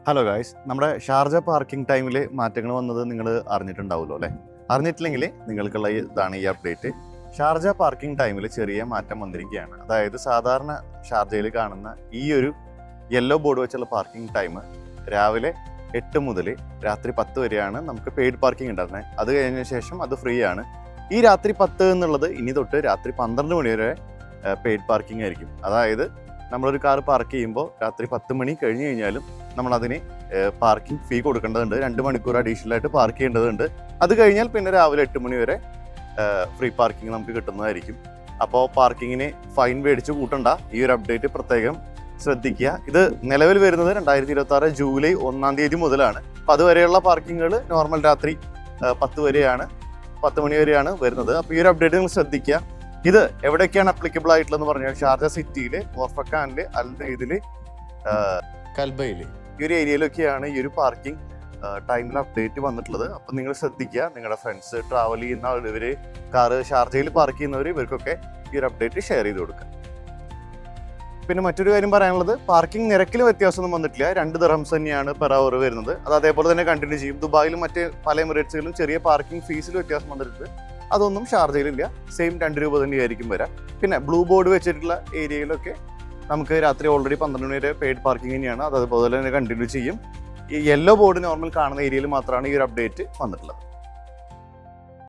Hello guys, നമ്മുടെ Sharjah parking ടൈമിൽ മാറ്റങ്ങൾ വന്നത് നിങ്ങൾ അറിഞ്ഞിട്ടുണ്ടാവുമല്ലോ അല്ലേ? അറിഞ്ഞിട്ടില്ലെങ്കിൽ നിങ്ങൾക്കുള്ള ഇതാണ് ഈ അപ്ഡേറ്റ്. ഷാർജ പാർക്കിംഗ് ടൈമിൽ ചെറിയ മാറ്റം വന്നിരിക്കുകയാണ്. അതായത് സാധാരണ ഷാർജയിൽ കാണുന്ന ഈ ഒരു യെല്ലോ ബോർഡ് വെച്ചുള്ള പാർക്കിംഗ് ടൈം രാവിലെ 8 മുതൽ രാത്രി 10 വരെയാണ് നമുക്ക് പെയ്ഡ് പാർക്കിംഗ് ഉണ്ടായിരുന്നത്. അത് കഴിഞ്ഞ ശേഷം അത് ഫ്രീ ആണ്. ഈ രാത്രി 10 എന്നുള്ളത് ഇനി തൊട്ട് രാത്രി 12 മണി വരെ പെയ്ഡ് പാർക്കിംഗ് ആയിരിക്കും. അതായത് നമ്മളൊരു കാർ പാർക്ക് ചെയ്യുമ്പോൾ രാത്രി 10 മണി കഴിഞ്ഞ് കഴിഞ്ഞാലും നമ്മളതിന് പാർക്കിംഗ് ഫീ കൊടുക്കേണ്ടതുണ്ട്. 2 മണിക്കൂർ അഡീഷണൽ ആയിട്ട് പാർക്ക് ചെയ്യേണ്ടതുണ്ട്. അത് കഴിഞ്ഞാൽ പിന്നെ രാവിലെ 8 മണി വരെ ഫ്രീ പാർക്കിംഗ് നമുക്ക് കിട്ടുന്നതായിരിക്കും. അപ്പോൾ പാർക്കിങ്ങിന് ഫൈൻ മേടിച്ച് കൂട്ടണ്ട. ഈ ഒരു അപ്ഡേറ്റ് പ്രത്യേകം ശ്രദ്ധിക്കുക. ഇത് നിലവിൽ വരുന്നത് 2026 ജൂലൈ 1 തീയതി മുതലാണ്. അപ്പോൾ അതുവരെയുള്ള പാർക്കിങ്ങുകൾ നോർമൽ രാത്രി 10 വരെയാണ്, 10 മണി വരെയാണ് വരുന്നത്. അപ്പോൾ ഈ ഒരു അപ്ഡേറ്റ് നിങ്ങൾ ശ്രദ്ധിക്കുക. ഇത് എവിടെയൊക്കെയാണ് അപ്ലിക്കബിൾ ആയിട്ടുള്ളതെന്ന് പറഞ്ഞാൽ ഷാർജ സിറ്റിയിൽ, ഓർഫക്കാനിൽ, അൽദയിൽ, കൽബയിൽ, ഈ ഒരു ഏരിയയിലൊക്കെയാണ് ഈ ഒരു പാർക്കിംഗ് ടൈമിൽ അപ്ഡേറ്റ് വന്നിട്ടുള്ളത്. അപ്പം നിങ്ങൾ ശ്രദ്ധിക്കുക. നിങ്ങളുടെ ഫ്രണ്ട്സ്, ട്രാവൽ ചെയ്യുന്ന ഇവർ, കാറ് ഷാർജയിൽ പാർക്ക് ചെയ്യുന്നവർ, ഇവർക്കൊക്കെ ഈ ഒരു അപ്ഡേറ്റ് ഷെയർ ചെയ്ത് കൊടുക്കുക. പിന്നെ മറ്റൊരു കാര്യം പറയാനുള്ളത്, പാർക്കിംഗ് നിരക്കിൽ വ്യത്യാസമൊന്നും വന്നിട്ടില്ല. 2 ദിർഹംസ് തന്നെയാണ് പെർ അവർ വരുന്നത്. അത് അതേപോലെ തന്നെ കണ്ടിന്യൂ ചെയ്യും. ദുബായിലും മറ്റ് പല എമിറേറ്റ്സുകളിലും ചെറിയ പാർക്കിംഗ് ഫീസിൽ വ്യത്യാസം വന്നിട്ടുണ്ട്. അതൊന്നും ഷാർജയിലില്ല. സെയിം 2 രൂപ തന്നെയായിരിക്കും വരാം. പിന്നെ ബ്ലൂ ബോർഡ് വെച്ചിട്ടുള്ള ഏരിയയിലൊക്കെ നമുക്ക് രാത്രി ഓൾറെഡി 12 മണി വരെ പെയ്ഡ് പാർക്കിംഗ് തന്നെയാണ്. അത് അതുപോലെ തന്നെ കണ്ടിന്യൂ ചെയ്യും. ഈ യെല്ലോ ബോർഡ് നോർമൽ കാണുന്ന ഏരിയയിൽ മാത്രമാണ് ഈ ഒരു അപ്ഡേറ്റ് വന്നിട്ടുള്ളത്.